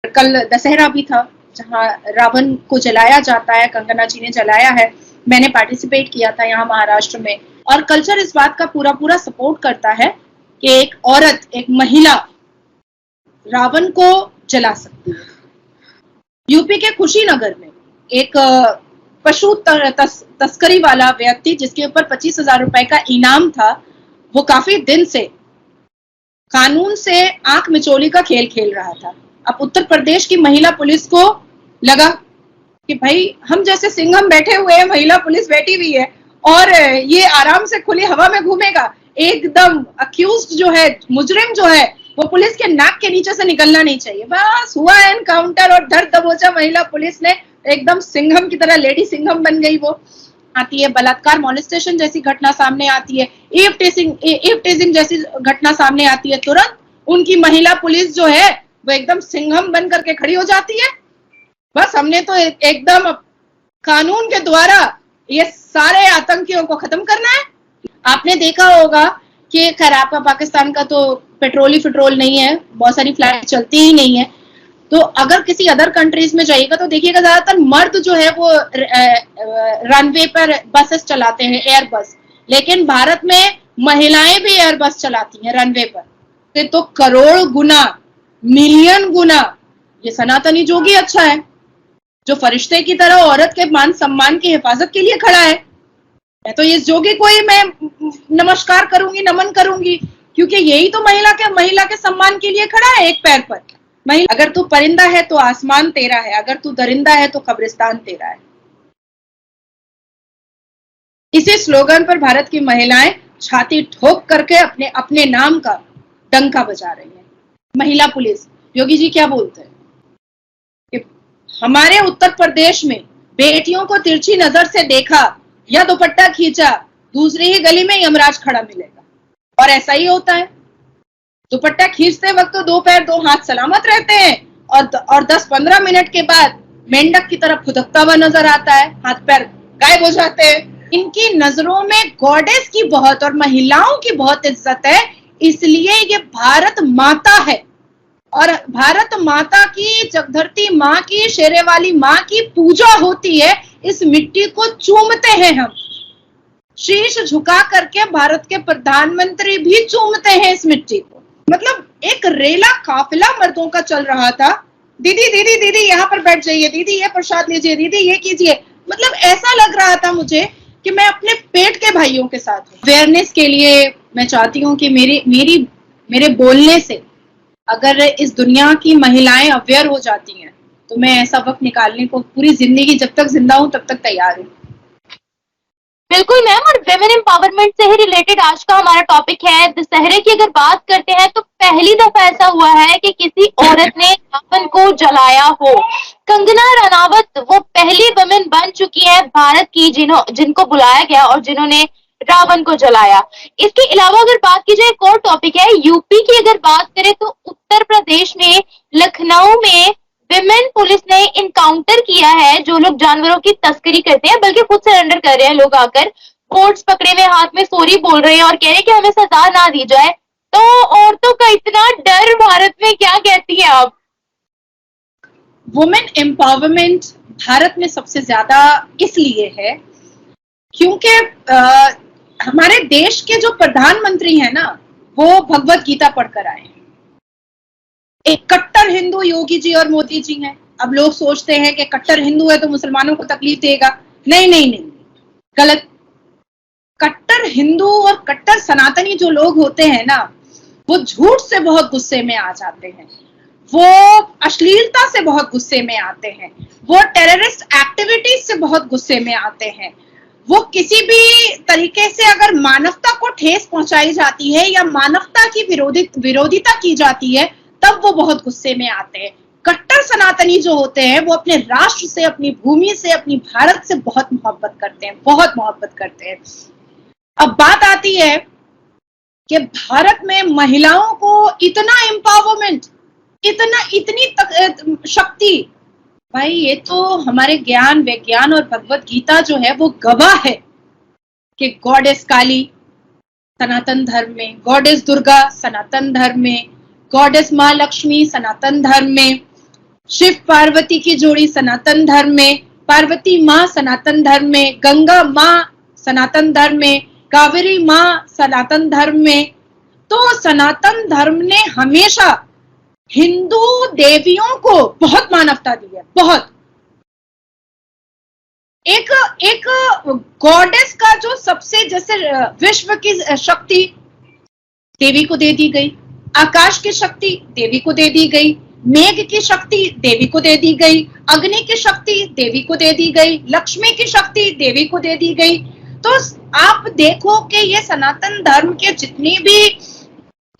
कल दशहरा भी था जहां रावण को जलाया जाता है, कंगना जी ने जलाया है। मैंने पार्टिसिपेट किया था यहाँ महाराष्ट्र में। और कल्चर इस बात का पूरा पूरा सपोर्ट करता है कि एक औरत, एक महिला रावण को जला सकती है। यूपी के कुशीनगर में एक पशु तस्करी वाला व्यक्ति जिसके ऊपर 25,000 रुपए का इनाम था, वो काफी दिन से कानून से आंख मिचोली का खेल खेल रहा था। अब उत्तर प्रदेश की महिला पुलिस को लगा कि भाई हम जैसे सिंघम बैठे हुए हैं, महिला पुलिस बैठी हुई है और ये आराम से खुली हवा में घूमेगा। एकदम अक्यूज्ड जो है, मुजरिम जो है, वो पुलिस के नाक के नीचे से निकलना नहीं चाहिए। बस हुआ एनकाउंटर और धर दबोचा महिला पुलिस ने, एकदम सिंघम की तरह लेडी सिंघम बन गई। वो आती है, बलात्कार मॉलेस्टेशन जैसी घटना सामने आती है, ईव टेजिंग जैसी घटना सामने आती है, तुरंत उनकी महिला पुलिस जो है वो एकदम सिंघम बन करके खड़ी हो जाती है। बस हमने तो एकदम कानून के द्वारा ये सारे आतंकियों को खत्म करना है। आपने देखा होगा कि खैर आपका पाकिस्तान का तो पेट्रोल ही पेट्रोल नहीं है, बहुत सारी फ्लाइट चलती ही नहीं है। तो अगर किसी अदर कंट्रीज में जाइएगा तो देखिएगा ज्यादातर मर्द जो है वो रनवे पर बसेस चलाते हैं, एयर बस। लेकिन भारत में महिलाएं भी एयर बस चलाती हैं रनवे पर। तो करोड़ गुना, मिलियन गुना ये सनातनी जोगी अच्छा है, जो फरिश्ते की तरह औरत के मान सम्मान की हिफाजत के लिए खड़ा है। तो इस जोगी को ही मैं नमस्कार करूंगी, नमन करूंगी, क्योंकि यही तो महिला के सम्मान के लिए खड़ा है, एक पैर पर। महिला, अगर तू परिंदा है तो आसमान तेरा है, अगर तू दरिंदा है तो कब्रिस्तान तेरा है। इसी स्लोगन पर भारत की महिलाएं छाती ठोक करके अपने अपने नाम का डंका बजा रही है। महिला पुलिस, योगी जी क्या बोलते हैं कि हमारे उत्तर प्रदेश में बेटियों को तिरछी नजर से देखा या दुपट्टा खींचा, दूसरी ही गली में यमराज खड़ा मिलेगा। और ऐसा ही होता है। दुपट्टा खींचते वक्त तो दो पैर दो हाथ सलामत रहते हैं और 10-15 मिनट के बाद मेंढक की तरफ फुदकता हुआ नजर आता है, हाथ पैर गायब हो जाते हैं। इनकी नजरों में गॉडेस की बहुत और महिलाओं की बहुत इज्जत है, इसलिए ये भारत माता है। और भारत माता की, जगधरती माँ की, शेरे वाली माँ की पूजा होती है। इस मिट्टी को चूमते हैं हम, शीश झुका करके भारत के प्रधानमंत्री भी चूमते हैं इस मिट्टी को। मतलब एक रेला काफिला मर्दों का चल रहा था, दीदी दीदी दीदी यहाँ पर बैठ जाइए, दीदी ये प्रसाद लीजिए, दीदी ये कीजिए। मतलब ऐसा लग रहा था मुझे कि मैं अपने पेट के भाइयों के साथ हूँ। अवेयरनेस के लिए मैं चाहती हूँ कि मेरे बोलने से अगर इस दुनिया की महिलाएं अवेयर हो जाती हैं तो मैं ऐसा वक्त निकालने को पूरी जिंदगी, जब तक जिंदा हूं तब तक तैयार हूँ। बिल्कुल मैम, और वेमेन एम्पावरमेंट से ही रिलेटेड आज का हमारा टॉपिक है। दशहरे की अगर बात करते हैं तो पहली दफा ऐसा हुआ है कि किसी औरत ने रावण को जलाया हो। कंगना रनावत वो पहली वुमेन बन चुकी है भारत की जिनको बुलाया गया और जिन्होंने रावण को जलाया। इसके अलावा अगर बात की जाए, एक और टॉपिक है यूपी की। अगर बात करें तो उत्तर प्रदेश में लखनऊ में विमेन पुलिस ने इनकाउंटर किया है जो लोग जानवरों की तस्करी करते हैं, बल्कि खुद सरेंडर कर रहे हैं लोग आकर, कोर्ट्स पकड़े हुए हाथ में सॉरी बोल रहे हैं और कह रहे हैं कि हमें सजा ना दी जाए। तो औरतों का इतना डर भारत में, क्या कहती हैं आप? वुमेन एम्पावरमेंट भारत में सबसे ज्यादा इसलिए है क्योंकि हमारे देश के जो प्रधानमंत्री हैं ना, वो भगवत गीता पढ़कर आए हैं। एक कट्टर हिंदू योगी जी और मोदी जी हैं। अब लोग सोचते हैं कि कट्टर हिंदू है तो मुसलमानों को तकलीफ देगा। नहीं नहीं नहीं, गलत। कट्टर हिंदू और कट्टर सनातनी जो लोग होते हैं ना, वो झूठ से बहुत गुस्से में आ जाते हैं, वो अश्लीलता से बहुत गुस्से में आते हैं, वो टेररिस्ट एक्टिविटीज से बहुत गुस्से में आते हैं, वो किसी भी तरीके से अगर मानवता को ठेस पहुंचाई जाती है या मानवता की विरोधिता की जाती है तब वो बहुत गुस्से में आते हैं। कट्टर सनातनी जो होते हैं वो अपने राष्ट्र से, अपनी भूमि से, अपनी भारत से बहुत मोहब्बत करते हैं, बहुत मोहब्बत करते हैं। अब बात आती है कि भारत में महिलाओं को इतना एम्पावरमेंट, इतनी शक्ति, भाई ये तो हमारे ज्ञान, विज्ञान और भगवत गीता जो है वो गवाह है कि गॉडेस काली सनातन धर्म में, गॉडेस दुर्गा सनातन धर्म में, गॉडेस माँ लक्ष्मी सनातन धर्म में, शिव पार्वती की जोड़ी सनातन धर्म में, पार्वती माँ सनातन धर्म में, गंगा माँ सनातन धर्म में, कावेरी माँ सनातन धर्म में। तो सनातन धर्म ने हमेशा हिंदू देवियों को बहुत मानवता दी है, बहुत। एक गॉडेस का जो सबसे, जैसे विश्व की शक्ति देवी को दे दी गई, आकाश की शक्ति देवी को दे दी गई, मेघ की शक्ति देवी को दे दी गई, अग्नि की शक्ति देवी को दे दी गई, लक्ष्मी की शक्ति देवी को दे दी गई। तो आप देखो कि ये सनातन धर्म के जितने भी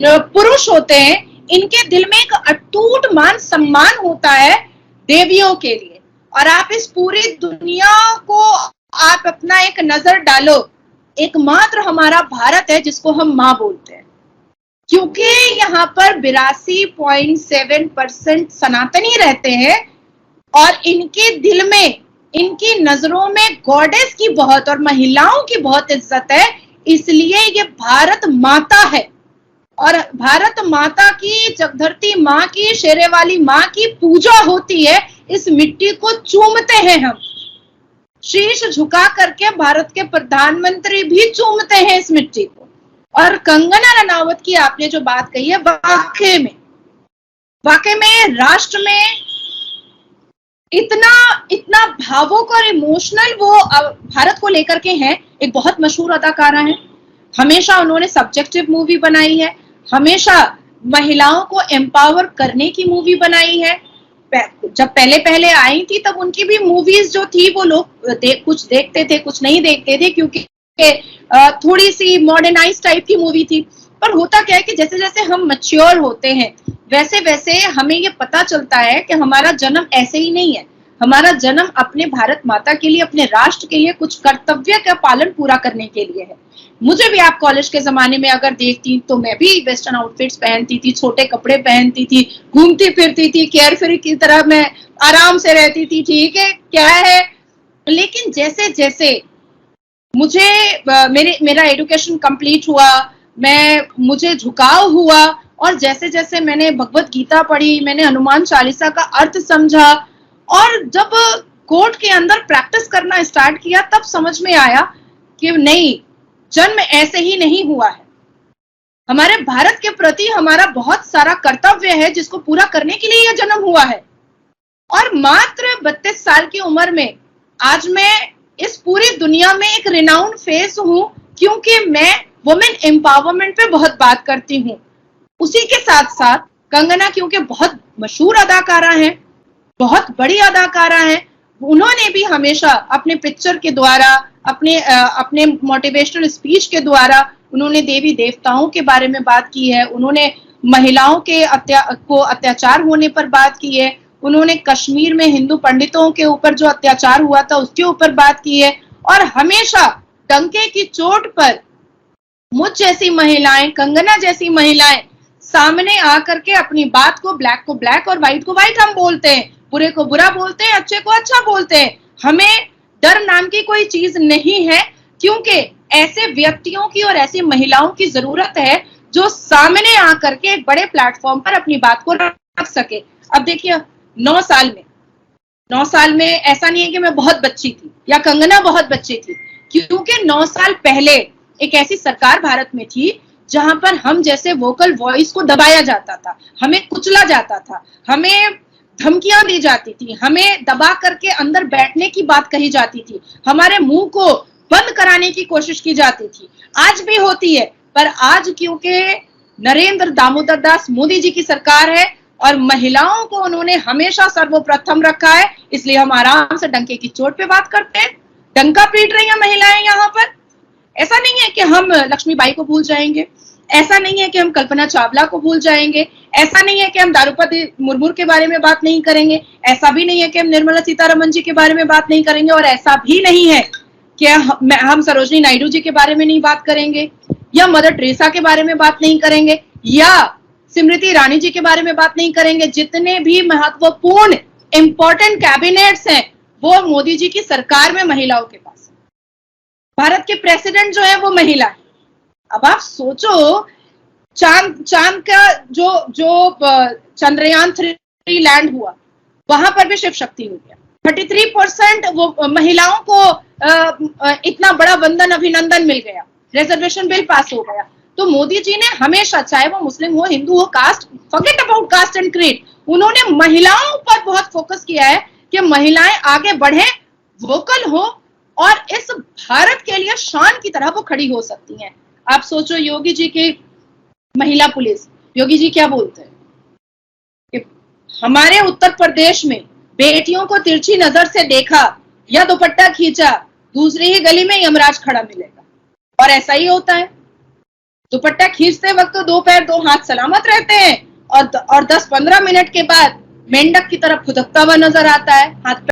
पुरुष होते हैं, इनके दिल में एक अटूट मान सम्मान होता है देवियों के लिए। और आप इस पूरी दुनिया को आप अपना एक नजर डालो, एकमात्र हमारा भारत है जिसको हम माँ बोलते हैं, क्योंकि यहाँ पर 82.7% सनातनी रहते हैं और इनके दिल में, इनकी नजरों में गॉडेस की बहुत और महिलाओं की बहुत इज्जत है। इसलिए ये भारत माता है और भारत माता की, जगधरती माँ की, शेरे वाली माँ की पूजा होती है। इस मिट्टी को चूमते हैं हम, शीश झुका करके भारत के प्रधानमंत्री भी चूमते हैं इस मिट्टी को। और कंगना रनावत की आपने जो बात कही है, वाकई में राष्ट्र में इतना भावुक और इमोशनल वो भारत को लेकर के हैं। एक बहुत मशहूर अदाकारा है, हमेशा उन्होंने सब्जेक्टिव मूवी बनाई है, हमेशा महिलाओं को एम्पावर करने की मूवी बनाई है। जब पहले आई थी तब उनकी भी मूवीज जो थी वो लोग कुछ देखते थे, कुछ नहीं देखते थे, क्योंकि थोड़ी सी मॉडर्नाइज टाइप की मूवी थी। पर होता क्या है कि जैसे जैसे हम मैच्योर होते हैं वैसे वैसे हमें ये पता चलता है कि हमारा जन्म ऐसे ही नहीं है। हमारा जन्म अपने भारत माता के लिए, अपने राष्ट्र के लिए कुछ कर्तव्य का पालन पूरा करने के लिए है। मुझे भी आप कॉलेज के जमाने में अगर देखती तो मैं भी वेस्टर्न आउटफिट्स पहनती थी, छोटे कपड़े पहनती थी, घूमती फिरती थी, केयर फ्री की तरह मैं आराम से रहती थी। ठीक है, क्या है, लेकिन जैसे जैसे मेरा एजुकेशन कंप्लीट हुआ, मुझे झुकाव हुआ और जैसे जैसे मैंने भगवत गीता पढ़ी, मैंने हनुमान चालीसा का अर्थ समझा और जब कोर्ट के अंदर प्रैक्टिस करना स्टार्ट किया तब समझ में आया कि नहीं, जन्म ऐसे ही नहीं हुआ है। हमारे भारत के प्रति हमारा बहुत सारा कर्तव्य है जिसको पूरा करने के लिए यह जन्म हुआ है। और मात्र 32 साल की उम्र में आज मैं इस पूरी दुनिया में एक रिनाउंड फेस हूं, क्योंकि मैं वुमेन एम्पावरमेंट पे बहुत बात करती हूँ। उसी के साथ साथ कंगना क्योंकि बहुत मशहूर अदाकारा हैं, बहुत बड़ी अदाकारा हैं, उन्होंने भी हमेशा अपने पिक्चर के द्वारा, अपने मोटिवेशनल स्पीच के द्वारा उन्होंने देवी देवताओं के बारे में बात की है, उन्होंने महिलाओं के अत्याचार होने पर बात की है, उन्होंने कश्मीर में हिंदू पंडितों के ऊपर जो अत्याचार हुआ था उसके ऊपर बात की है। और हमेशा डंके की चोट पर मुझ जैसी महिलाएं, कंगना जैसी महिलाएं सामने आकर के अपनी बात को ब्लैक और व्हाइट को व्हाइट हम बोलते हैं, बुरे को बुरा बोलते हैं, अच्छे को अच्छा बोलते हैं। हमें डर नाम की कोई चीज नहीं है, क्योंकि ऐसे व्यक्तियों की और ऐसी महिलाओं की जरूरत है जो सामने आकर के एक बड़े प्लेटफॉर्म पर अपनी बात को रख सके। अब देखिए 9 साल में ऐसा नहीं है कि मैं बहुत बच्ची थी या कंगना बहुत बच्ची थी, क्योंकि 9 साल पहले एक ऐसी सरकार भारत में थी जहां पर हम जैसे वोकल वॉइस को दबाया जाता था, हमें कुचला जाता था, हमें धमकियां दी जाती थी, हमें दबा करके अंदर बैठने की बात कही जाती थी, हमारे मुंह को बंद कराने की कोशिश की जाती थी। आज भी होती है, पर आज क्योंकि नरेंद्र दामोदर दास मोदी जी की सरकार है और महिलाओं को उन्होंने हमेशा सर्वप्रथम रखा है, इसलिए हम आराम से डंके की चोट पे बात करते हैं। डंका पीट रही हैं महिलाएं यहाँ पर। ऐसा नहीं है कि हम लक्ष्मीबाई को भूल जाएंगे, ऐसा नहीं है कि हम कल्पना चावला को भूल जाएंगे, ऐसा नहीं है कि हम द्रौपदी मुर्मू के बारे में बात नहीं करेंगे, ऐसा भी नहीं है कि हम निर्मला सीतारमण जी के बारे में बात नहीं करेंगे, और ऐसा भी नहीं है कि हम सरोजनी नायडू जी के बारे में नहीं बात करेंगे, या मदर टेरेसा के बारे में बात नहीं करेंगे, या स्मृति ईरानी जी के बारे में बात नहीं करेंगे। जितने भी महत्वपूर्ण इंपॉर्टेंट कैबिनेट्स हैं वो मोदी जी की सरकार में महिलाओं के पास है। भारत के प्रेसिडेंट जो है वो महिला है। अब आप सोचो, चांद का जो चंद्रयान 3 लैंड हुआ वहां पर भी शिव शक्ति हो गया। 33% वो महिलाओं को इतना बड़ा वंदन अभिनंदन मिल गया, रिजर्वेशन बिल पास हो गया। तो मोदी जी ने हमेशा, चाहे वो मुस्लिम हो, हिंदू हो, caste, forget about caste and creed, उन्होंने महिलाओं पर बहुत फोकस किया है कि महिलाएं आगे बढ़े, वोकल हो और इस भारत के लिए शान की तरह वो खड़ी हो सकती हैं। आप सोचो योगी जी की महिला पुलिस, योगी जी क्या बोलते हैं कि हमारे उत्तर प्रदेश में बेटियों को तिरछी नजर से देखा या दुपट्टा खींचा, दूसरी ही गली में यमराज खड़ा मिलेगा। और ऐसा ही होता है, दुपट्टा खींचते वक्त तो 2 पैर 2 हाथ सलामत रहते हैं और 10-15 मिनट के बाद मेंढक की तरफ फुदकता हुआ नजर आता है, हाथ